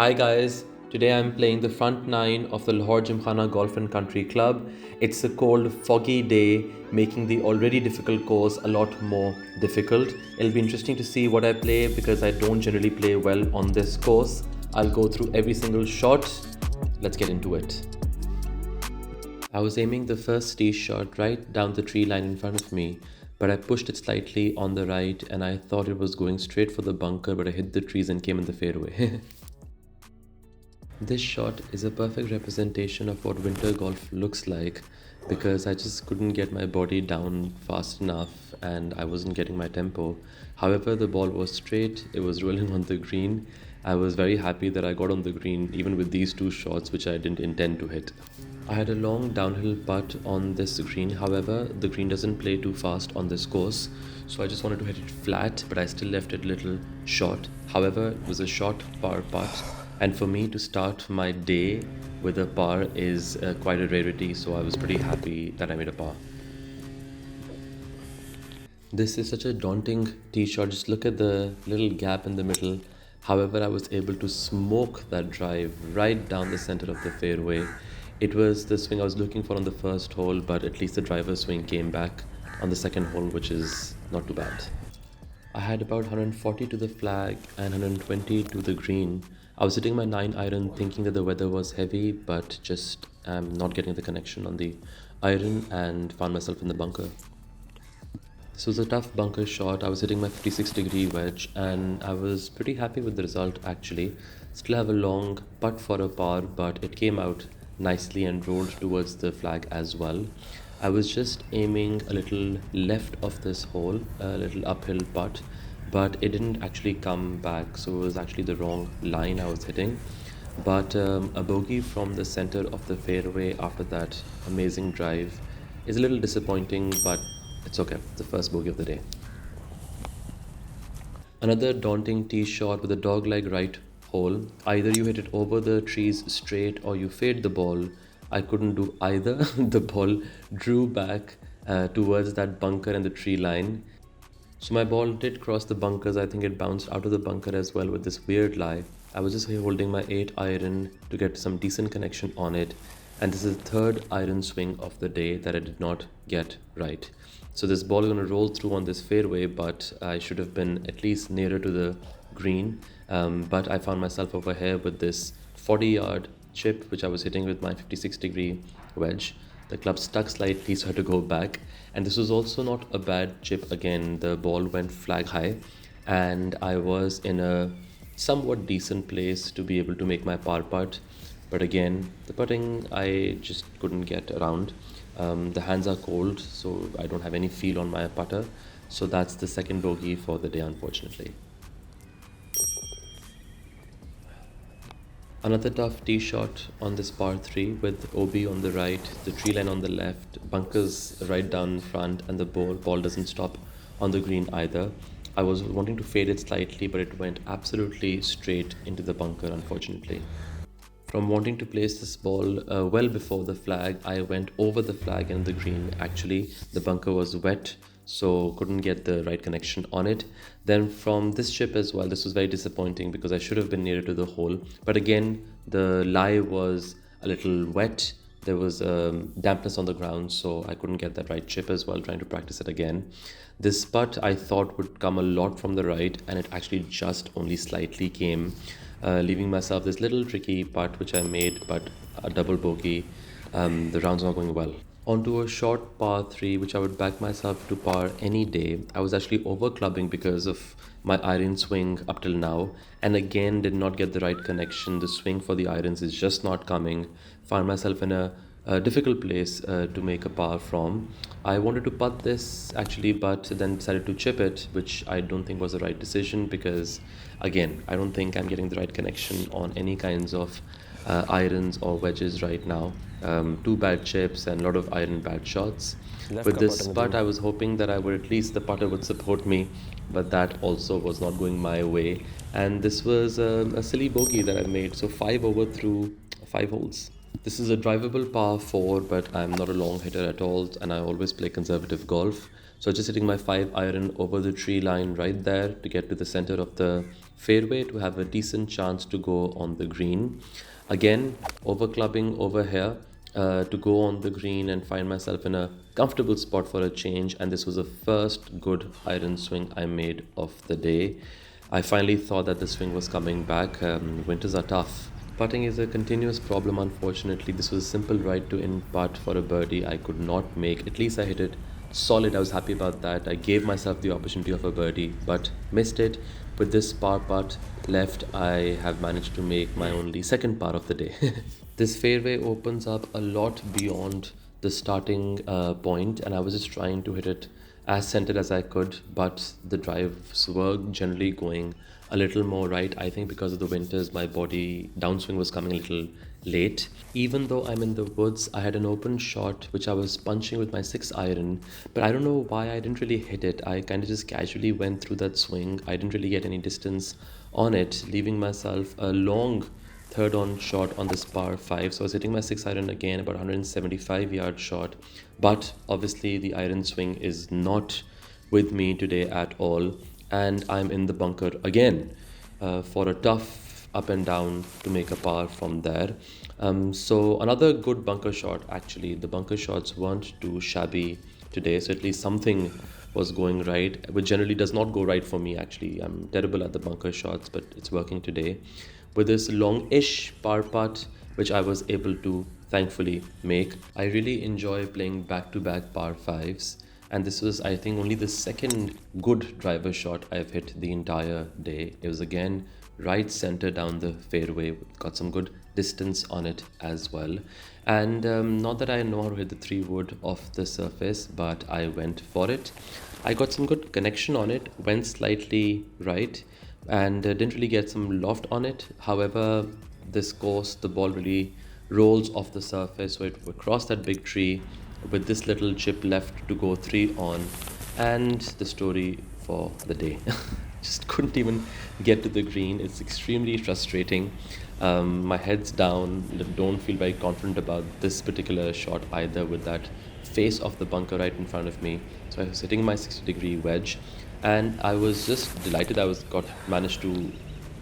Hi guys, today I'm playing the front nine of the Lahore Gymkhana Golf and Country Club. It's a cold, foggy day, making the already difficult course a lot more difficult. It'll be interesting to see what I play because I don't generally play well on this course. I'll go through every single shot. Let's get into it. I was aiming the first tee shot right down the tree line in front of me, but I pushed it slightly on the right and I thought it was going straight for the bunker, but I hit the trees and came in the fairway. This shot is a perfect representation of what winter golf looks like because I just couldn't get my body down fast enough and I wasn't getting my tempo. However, the ball was straight, it was rolling on the green. I was very happy that I got on the green even with these two shots which I didn't intend to hit. I had a long downhill putt on this green, however, the green doesn't play too fast on this course, so I just wanted to hit it flat, but I still left it a little short. However, it was a short par putt, and for me to start my day with a par is quite a rarity, so I was pretty happy that I made a par. This is such a daunting tee shot. Just look at the little gap in the middle. However, I was able to smoke that drive right down the center of the fairway. It was the swing I was looking for on the first hole, but at least the driver swing came back on the second hole, which is not too bad. I had about 140 to the flag and 120 to the green. I was hitting my 9-iron thinking that the weather was heavy, but just not getting the connection on the iron and found myself in the bunker. This was a tough bunker shot. I was hitting my 56-degree wedge and I was pretty happy with the result actually. Still have a long putt for a par, but it came out nicely and rolled towards the flag as well. I was just aiming a little left of this hole, a little uphill putt, but it didn't actually come back, so it was actually the wrong line I was hitting. But a bogey from the center of the fairway after that amazing drive is a little disappointing, but it's okay. It's the first bogey of the day. Another daunting tee shot with a dog-leg right hole. Either you hit it over the trees straight or you fade the ball. I couldn't do either. The ball drew back towards that bunker and the tree line. So my ball did cross the bunkers. I think it bounced out of the bunker as well with this weird lie. I was just holding my 8-iron to get some decent connection on it. And this is the third iron swing of the day that I did not get right. So this ball is going to roll through on this fairway, but I should have been at least nearer to the green. But I found myself over here with this 40-yard chip, which I was hitting with my 56-degree wedge. The club stuck slightly, so I had to go back. And this was also not a bad chip again. The ball went flag high, and I was in a somewhat decent place to be able to make my par putt. But again, the putting, I just couldn't get around. The hands are cold, so I don't have any feel on my putter. So that's the second bogey for the day, unfortunately. Another tough tee shot on this par 3 with OB on the right, the tree line on the left, bunkers right down front, and the ball doesn't stop on the green either. I was wanting to fade it slightly, but it went absolutely straight into the bunker, unfortunately. From wanting to place this ball well before the flag, I went over the flag and the green. Actually, the bunker was wet, so couldn't get the right connection on it. Then from this chip as well, this was very disappointing because I should have been nearer to the hole. But again, the lie was a little wet. There was dampness on the ground, so I couldn't get that right chip as well, trying to practice it again. This putt I thought would come a lot from the right, and it actually just only slightly came. Leaving myself this little tricky putt which I made, but a double bogey. The round's not going well. Onto a short par 3 which I would back myself to par any day. I was actually over clubbing because of my iron swing up till now, and again did not get the right connection. The swing for the irons is just not coming. Found myself in a difficult place to make a par from. I wanted to putt this actually, but then decided to chip it, which I don't think was the right decision because again, I don't think I'm getting the right connection on any kinds of irons or wedges right now. Two bad chips and a lot of iron bad shots. With this putt, I was hoping that I would at least the putter would support me, but that also was not going my way. And this was a silly bogey that I made. So 5 over through 5 holes. This is a drivable par 4, but I'm not a long hitter at all, and I always play conservative golf. So just hitting my 5-iron over the tree line right there to get to the center of the fairway to have a decent chance to go on the green. Again, overclubbing over here to go on the green and find myself in a comfortable spot for a change. And this was the first good iron swing I made of the day. I finally thought that the swing was coming back. Winters are tough. Putting is a continuous problem, unfortunately. This was a simple right to in putt for a birdie I could not make. At least I hit it solid. I was happy about that. I gave myself the opportunity of a birdie, but missed it. With this par putt left, I have managed to make my only second par of the day. This fairway opens up a lot beyond the starting point, and I was just trying to hit it as centered as I could, but the drives were generally going a little more right. I think because of the winters, my body downswing was coming a little late. Even though I'm in the woods, I had an open shot which I was punching with my 6 iron, but I don't know why I didn't really hit it. I kind of just casually went through that swing. I didn't really get any distance on it, leaving myself a long third on shot on this par 5. So I was hitting my 6 iron again, about 175-yard shot. But obviously the iron swing is not with me today at all, and I'm in the bunker again for a tough up and down to make a par from there. So another good bunker shot. Actually, the bunker shots weren't too shabby today, so at least something was going right, which generally does not go right for me. Actually, I'm terrible at the bunker shots, but it's working today with this long-ish par putt, which I was able to thankfully make. I really enjoy playing back-to-back par 5s, and this was, I think, only the second good driver shot I've hit the entire day. It was again right center down the fairway, got some good distance on it as well. And not that I know how to hit the 3-wood off the surface, but I went for it. I got some good connection on it, went slightly right, and didn't really get some loft on it. However, this course, the ball really rolls off the surface, so it would cross that big tree with this little chip left to go 3 on, and the story for the day. Just couldn't even get to the green. It's extremely frustrating. My head's down, don't feel very confident about this particular shot either, with that face of the bunker right in front of me. So I was hitting my 60-degree wedge, and I was just delighted I managed to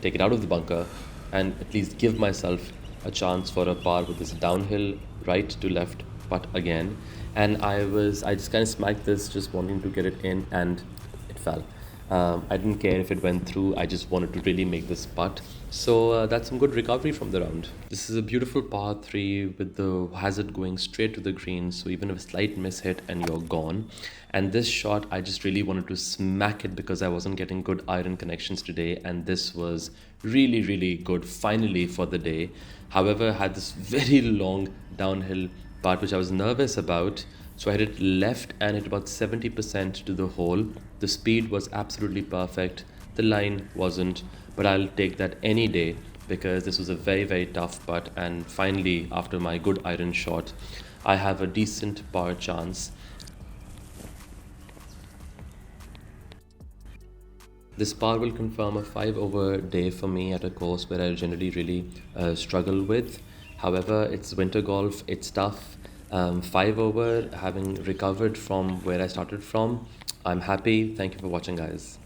take it out of the bunker and at least give myself a chance for a par with this downhill right to left putt again. And I just kind of smacked this, just wanting to get it in, and it fell. I didn't care if it went through. I just wanted to really make this putt. So that's some good recovery from the round. This is a beautiful par 3 with the hazard going straight to the green. So even a slight mishit and you're gone. And this shot, I just really wanted to smack it because I wasn't getting good iron connections today. And this was really, really good finally for the day. However, I had this very long downhill part which I was nervous about. So I hit it left and hit about 70% to the hole. The speed was absolutely perfect. The line wasn't, but I'll take that any day because this was a very, very tough putt. And finally, after my good iron shot, I have a decent par chance. This par will confirm a 5-over day for me at a course where I generally really struggle with. However, it's winter golf, it's tough. 5-over, having recovered from where I started from, I'm happy. Thank you for watching, guys.